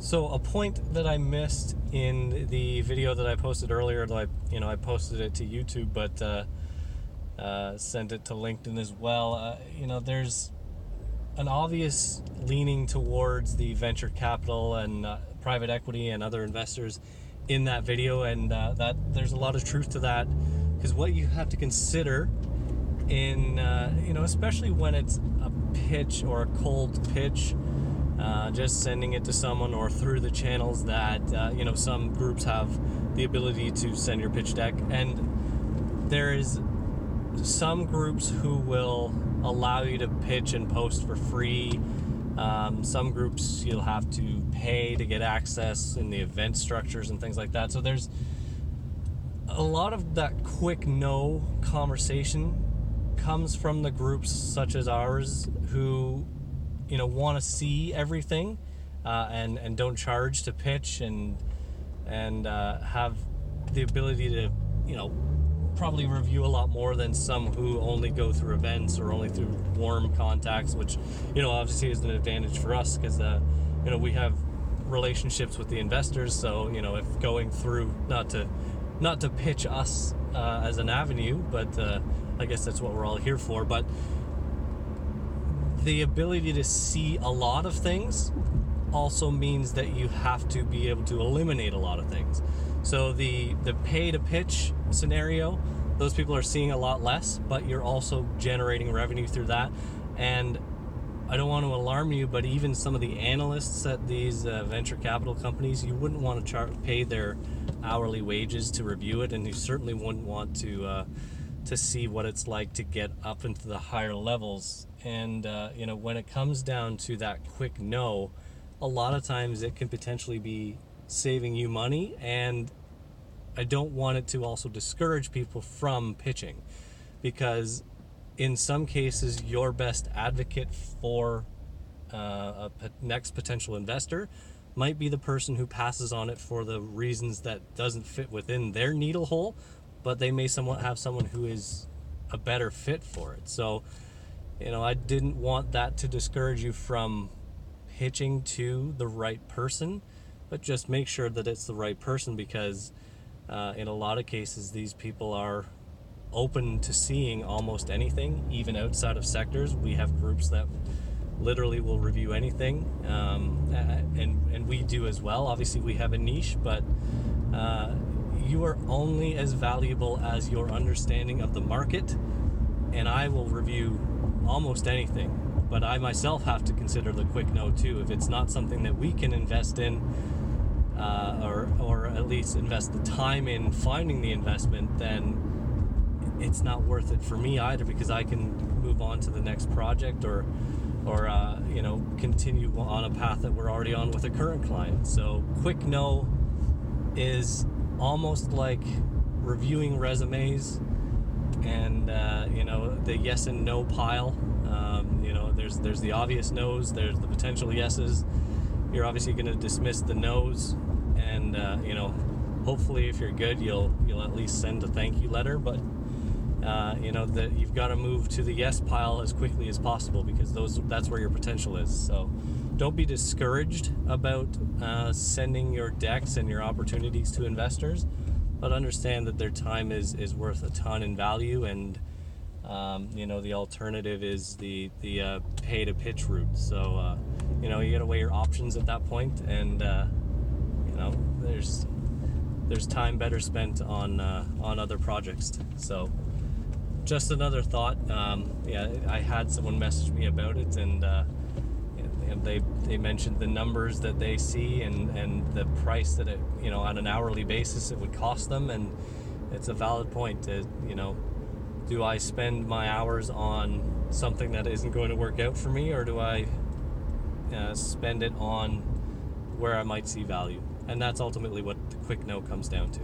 So a point that I missed in the video that I posted earlier, though I posted it to YouTube, but sent it to LinkedIn as well. There's an obvious leaning towards the venture capital and private equity and other investors in that video, and that there's a lot of truth to that, because what you have to consider in especially when it's a pitch or a cold pitch, just sending it to someone or through the channels that some groups have the ability to send your pitch deck, and there is some groups who will allow you to pitch and post for free. Some groups you'll have to pay to get access in the event structures and things like that. So there's a lot of that quick no conversation comes from the groups such as ours who want to see everything and don't charge to pitch and have the ability to probably review a lot more than some who only go through events or only through warm contacts, which obviously is an advantage for us because we have relationships with the investors. So if going through, not to pitch us as an avenue, but I guess that's what we're all here for, but the ability to see a lot of things also means that you have to be able to eliminate a lot of things. So the pay to pitch scenario, those people are seeing a lot less, but you're also generating revenue through that. And I don't want to alarm you, but even some of the analysts at these venture capital companies, you wouldn't want to pay their hourly wages to review it, and you certainly wouldn't want to see what it's like to get up into the higher levels. And when it comes down to that quick no, a lot of times it can potentially be saving you money, and I don't want it to also discourage people from pitching, because in some cases your best advocate for a next potential investor might be the person who passes on it for the reasons that doesn't fit within their needle hole, but they may have someone who is a better fit for it. So I didn't want that to discourage you from pitching to the right person, but just make sure that it's the right person, because in a lot of cases these people are open to seeing almost anything, even outside of sectors. We have groups that literally will review anything, and we do as well. Obviously we have a niche, but you are only as valuable as your understanding of the market, and I will review almost anything. But I myself have to consider the quick no too. If it's not something that we can invest in, or at least invest the time in finding the investment, then it's not worth it for me either, because I can move on to the next project or continue on a path that we're already on with a current client. So quick no is almost like reviewing resumes, and the yes and no pile. There's the obvious no's, there's the potential yeses. You're obviously going to dismiss the no's, and hopefully if you're good, you'll at least send a thank you letter. But that you've got to move to the yes pile as quickly as possible, because that's where your potential is. So don't be discouraged about sending your decks and your opportunities to investors, but understand that their time is worth a ton in value, and the alternative is the pay to pitch route. So you got to weigh your options at that point, and there's time better spent on other projects. So just another thought. I had someone message me about it, and they mentioned the numbers that they see and the price that it on an hourly basis it would cost them, and it's a valid point. Do I spend my hours on something that isn't going to work out for me, or do I spend it on where I might see value? And that's ultimately what the quick no comes down to.